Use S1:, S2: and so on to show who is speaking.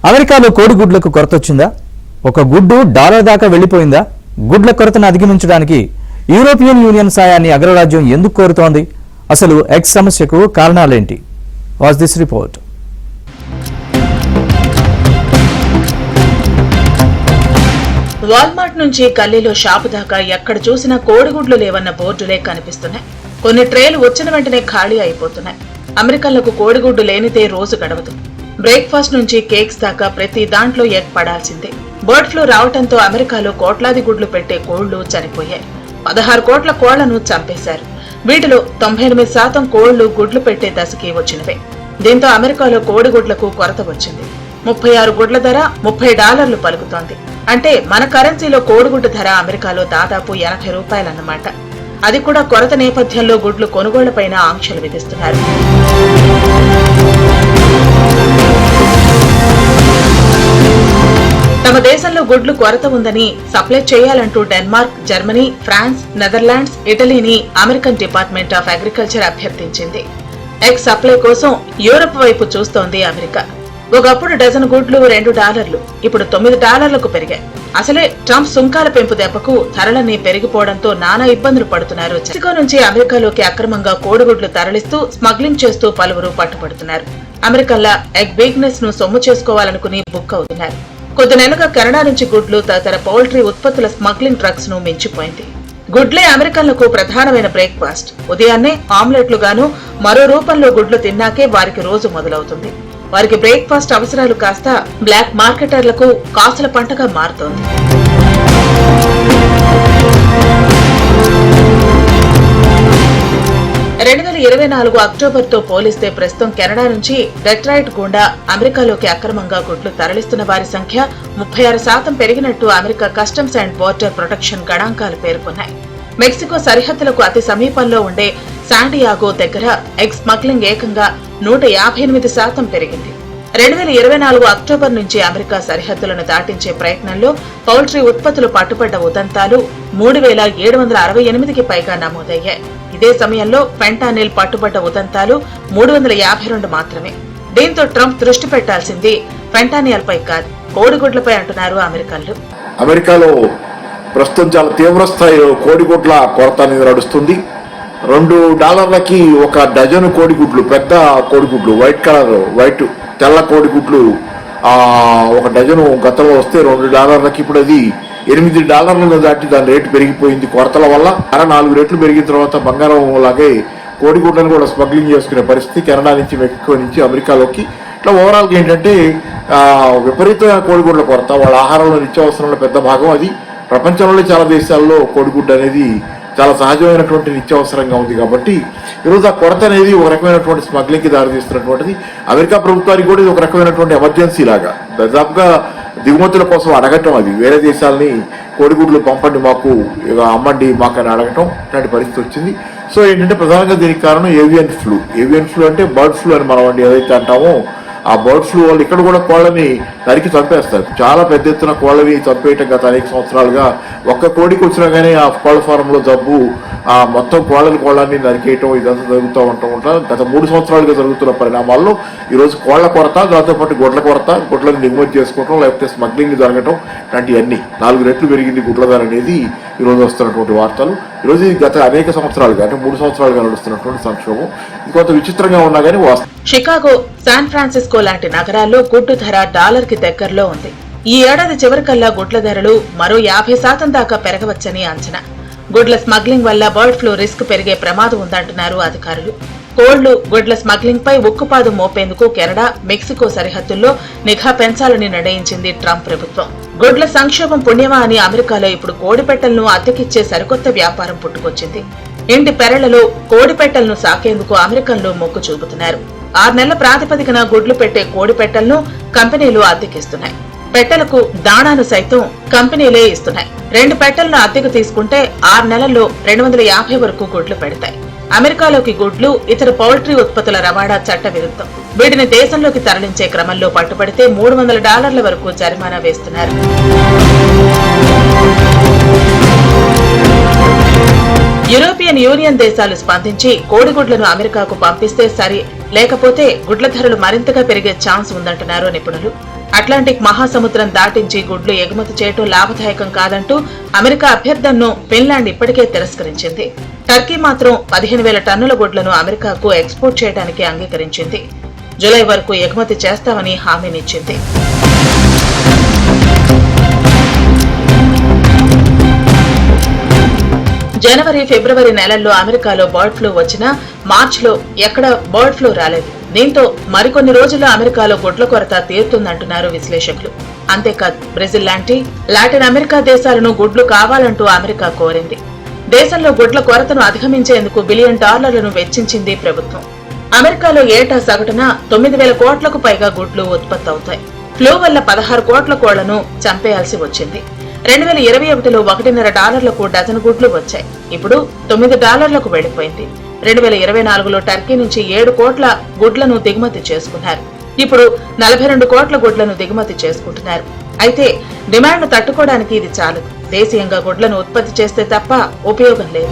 S1: అమెరికాలో కోడిగుడ్లకు కొరత వచ్చిందా? ఒక గుడ్డు డాలర్ దాకా వెళ్లిపోయిందా? గుడ్ల కొరతను అధిగమించడానికి యూరోపియన్ యూనియన్ సాయాన్ని అగ్రరాజ్యం ఎందుకు కోరుతోంది? అసలు ఎగ్స్ సమస్యకు కారణాలేంటి? Watch this report.
S2: వాల్మార్ట్ నుంచి గల్లీలో షాపు దాకా ఎక్కడ చూసినా కోడిగుడ్లు లేవన్న బోర్డులే కనిపిస్తున్నాయి. కొన్ని ట్రేలు వచ్చిన వెంటనే ఖాళీ అయిపోతున్నాయి. అమెరికన్లకు కోడిగుడ్డు లేనిదే రోజు గడవదు. బ్రేక్ఫాస్ట్ నుంచి కేక్స్ దాకా ప్రతి దాంట్లో ఎగ్ పడాల్సిందే. బర్డ్ ఫ్లూ రావడంతో అమెరికాలో కోట్లాది గుడ్లు పెట్టే కోళ్లు చనిపోయాయి. 16 కోట్ల కోళ్లను చంపేశారు. వీటిలో 98% కోళ్లు గుడ్లు పెట్టే దశకి వచ్చినవే. దీంతో అమెరికాలో కోడిగుడ్లకు కొరత వచ్చింది. 36 గుడ్ల ధర $30 పలుకుతోంది. అంటే మన కరెన్సీలో కోడిగుడ్డు ధర అమెరికాలో దాదాపు $80 అన్నమాట. అది కూడా కొరత నేపథ్యంలో గుడ్లు కొనుగోళ్లపైన ఆంక్షలు విధిస్తున్నారు. తమ దేశంలో గుడ్లు కొరత ఉందని సప్లై చేయాలంటూ డెన్మార్క్, జర్మనీ, ఫ్రాన్స్, నెదర్లాండ్స్, ఇటలీని అమెరికన్ డిపార్ట్మెంట్ ఆఫ్ అగ్రికల్చర్ అభ్యర్థించింది. ఎగ్ సప్లై కోసం యూరప్ వైపు చూస్తోంది అమెరికా. ఒకప్పుడు డజన్ గుడ్లు $2, ఇప్పుడు $9కు పెరిగాయి. అసలే ట్రంప్ సుంకాల పెంపు దెబ్బకు ధరలన్నీ పెరిగిపోవడంతో నానా ఇబ్బందులు పడుతున్నారు. మెక్సికో నుంచి అమెరికాలోకి అక్రమంగా కోడిగుడ్లు తరలిస్తూ స్మగ్లింగ్ చేస్తూ పలువురు పట్టుబడుతున్నారు. అమెరికన్ల ఎగ్ బిజినెస్ ను సొమ్ము చేసుకోవాలనుకుని బుక్ అవుతున్నారు. కొద్ది నెలలుగా కెనడా నుంచి గుడ్లు తదితర పౌల్ట్రీ ఉత్పత్తుల స్మగ్లింగ్ డ్రగ్స్ ను మించిపోయింది. గుడ్లే అమెరికన్లకు ప్రధానమైన బ్రేక్ఫాస్ట్. ఉదయాన్నే ఆమ్లెట్లు గాను మరో రూపంలో గుడ్లు తిన్నాకే వారికి రోజు మొదలవుతుంది. వారికి బ్రేక్ఫాస్ట్ అవసరాలు కాస్త బ్లాక్ మార్కెటర్లకు కాసుల పంటగా మారుతోంది. అక్టోబర్తో పోలిస్తే ప్రస్తుతం కెనడా నుంచి డెట్రాయిట్ గుండా అమెరికాలోకి అక్రమంగా గుడ్లు తరలిస్తున్న వారి సంఖ్య 36% పెరిగినట్టు America customs and border protection గణాంకాలు పేర్కొన్నాయి. మెక్సికో సరిహద్దులకు అతి సమీపంలో ఉండే శాండియాగో దగ్గర ఎగ్ స్మగ్లింగ్ ఏకంగా 158% పెరిగింది. 2024 అక్టోబర్ నుంచి అమెరికా సరిహద్దులను దాటించే ప్రయత్నంలో పౌల్ట్రీ ఉత్పత్తులు పట్టుబడ్డ ఉదంతాలు 3768కి పైగా నమోదయ్యాయి. ఇదే సమయంలో ఫెంటానిల్ పట్టుబడ్డ ఉదంతాలు 352 మాత్రమే. దీంతో ట్రంప్ దృష్టి పెట్టాల్సింది ఫెంటానిల్ పై కాదు, కోడిగుడ్లపై అంటున్నారు అమెరికన్లు.
S3: అమెరికాలో ప్రస్తుతం చాలా తీవ్ర స్థాయిలో కోడిగుడ్ల కొరత అనేది నడుస్తుంది. $2కి ఒక డజను కోడిగుడ్లు, పెద్ద కోడిగుడ్లు, వైట్ తెల్ల కోడిగుడ్లు ఒక డజను గతంలో వస్తే $2, ఇప్పుడు అది $8 దాటి దాని రేటు పెరిగిపోయింది కొరతల వల్ల. 4 రెట్లు పెరిగిన తర్వాత బంగారం లాగే కోడిగుడ్లను కూడా స్మగ్లింగ్ చేసుకునే పరిస్థితి కెనడా నుంచి, మెక్సికో నుంచి అమెరికాలోకి. ఇట్లా ఓవరాల్గా ఏంటంటే విపరీతమైన కోడిగుడ్ల కొరత. వాళ్ళ ఆహారంలో నిత్యావసరంలో పెద్ద భాగం అది. ప్రపంచంలోనే చాలా దేశాల్లో కోడిగుడ్డు అనేది చాలా సహజమైనటువంటి నిత్యావసరంగా ఉంది. కాబట్టి ఈరోజు ఆ కొరత అనేది ఒక రకమైనటువంటి స్మగ్లింగ్కి దారితీస్తున్నటువంటిది. అమెరికా ప్రభుత్వానికి కూడా ఇది ఒక రకమైనటువంటి ఎమర్జెన్సీ లాగా దాదాపుగా దిగుమతుల కోసం అడగటం. అది వేరే దేశాలని కోడిగుడ్లు పంపండి మాకు, అమ్మండి మాకు అని అడగటం, ఇలాంటి పరిస్థితి వచ్చింది. సో ఏంటంటే ప్రధానంగా దీనికి కారణం ఏవియన్ ఫ్లూ అంటే బర్డ్ ఫ్లూ అని మనం ఏదైతే అంటామో ఆ బర్డ్ ఫ్లూ వాళ్ళు ఇక్కడ కూడా కోళ్ళని నరికి చంపేస్తారు. చాలా పెద్ద ఎత్తున కోళ్ళని చంపేయటం గత అనేక సంవత్సరాలుగా. ఒక్క కోడికి వచ్చినా కానీ ఆ కోళ్ళ ఫారంలో జబ్బు మొత్తం కోళ్ళని నరికేయటం ఇదంతా జరుగుతూ ఉంటాం. గత 3 సంవత్సరాలుగా జరుగుతున్న పరిణామాల్లో ఈరోజు కోళ్ల కొరత, దాంతోపాటు గుడ్ల కొరత, గుడ్లను దిగుమతి చేసుకోవటం, లేకపోతే స్మగ్లింగ్ జరగటం, ఇలాంటివన్నీ 4 రెట్లు పెరిగింది గుడ్ల ధర అనేది ఈరోజు వస్తున్నటువంటి వార్తలు. ఈరోజు గత అనేక సంవత్సరాలుగా అంటే 3 సంవత్సరాలుగా నడుస్తున్నటువంటి సంక్షోభం. ఇది కొంత విచిత్రంగా ఉన్నా కానీ
S2: షికాగో, శాన్ ఫ్రాన్సిస్కో లాంటి నగరాల్లో గుడ్డు ధర $1కి దగ్గరలో ఉంది. ఈ ఏడాది చివరికల్లా గుడ్ల ధరలు మరో 50% దాకా పెరగవచ్చని అంచనా. గుడ్ల స్మగ్లింగ్ వల్ల బర్డ్ ఫ్లూ రిస్క్ పెరిగే ప్రమాదం ఉందంటున్నారు అధికారులు. కోళ్లు, గుడ్ల స్మగ్లింగ్ పై ఉక్కుపాదు మోపేందుకు కెనడా, మెక్సికో సరిహద్దుల్లో నిఘా పెంచాలని నిర్ణయించింది ట్రంప్ ప్రభుత్వం. గుడ్ల సంక్షోభం పుణ్యమా అని అమెరికాలో ఇప్పుడు కోడిపెట్టలను అద్దెకిచ్చే సరికొత్త వ్యాపారం పుట్టుకొచ్చింది. ఇంటి పెరళ్లలో కోడిపెట్టలను సాకేందుకు అమెరికన్లు మొగ్గు చూపుతున్నారు. 6 నెలల ప్రాతిపదికన గుడ్లు పెట్టే కోడిపెట్టలను కంపెనీలు అద్దెకిస్తున్నాయి. పెట్టెలకు దాణాను సైతం కంపెనీలే ఇస్తున్నాయి. 2 పెట్టెలను అద్దెకు తీసుకుంటే 6 నెలల్లో 250 వరకు గుడ్లు పెడతాయి. అమెరికాలోకి గుడ్లు, ఇతర పౌల్ట్రీ ఉత్పత్తుల రవాణా చట్ట విరుద్ధం. వీటిని దేశంలోకి తరలించే క్రమంలో పట్టుబడితే $300 వరకు జరిమానా వేస్తున్నారు. యూరోపియన్ యూనియన్ దేశాలు స్పందించి కోడిగుడ్లను అమెరికాకు పంపిస్తే సరి, లేకపోతే గుడ్ల ధరలు మరింతగా పెరిగే ఛాన్స్ ఉందంటున్నారు నిపుణులు. అట్లాంటిక్ మహాసముద్రం దాటించి గుడ్లు ఎగుమతి చేయటం లాభదాయకం కాదంటూ అమెరికా అభ్యర్థనను ఫిన్లాండ్ ఇప్పటికే తిరస్కరించింది. టర్కీ మాత్రం 15,000 టన్నుల గుడ్లను అమెరికాకు ఎక్స్పోర్ట్ చేయడానికి అంగీకరించింది. జులై వరకు ఎగుమతి చేస్తామని హామీనిచ్చింది. జనవరి, ఫిబ్రవరి నెలల్లో అమెరికాలో బర్డ్ ఫ్లూ వచ్చినా మార్చిలో ఎక్కడ బర్డ్ ఫ్లూ రాలేదు. దీంతో మరికొన్ని రోజుల్లో అమెరికాలో గుడ్ల కొరత తీరుతుందంటున్నారు విశ్లేషకులు. అంతేకాదు, బ్రెజిల్ లాంటి లాటిన్ అమెరికా దేశాలను గుడ్లు కావాలంటూ అమెరికా కోరింది. దేశంలో గుడ్ల కొరతను అధిగమించేందుకు $1 బిలియన్ వెచ్చించింది ప్రభుత్వం. అమెరికాలో ఏటా సగటున 9,000 కోట్లకు పైగా గుడ్లు ఉత్పత్తి అవుతాయి. ఫ్లూ వల్ల 16 కోట్ల కోళ్లను చంపేయాల్సి వచ్చింది. 2021లో $1.5 డజన్ గుడ్లు వచ్చాయి. ఇప్పుడు $9కు వెళ్లిపోయింది. 2024లో టర్కీ నుంచి 7 కోట్ల గుడ్లను దిగుమతి చేసుకున్నారు. ఇప్పుడు 42 కోట్ల గుడ్లను దిగుమతి చేసుకుంటున్నారు. అయితే డిమాండ్ తట్టుకోవడానికి ఇది చాలదు. దేశీయంగా గుడ్లను ఉత్పత్తి చేస్తే తప్ప ఉపయోగం లేదు.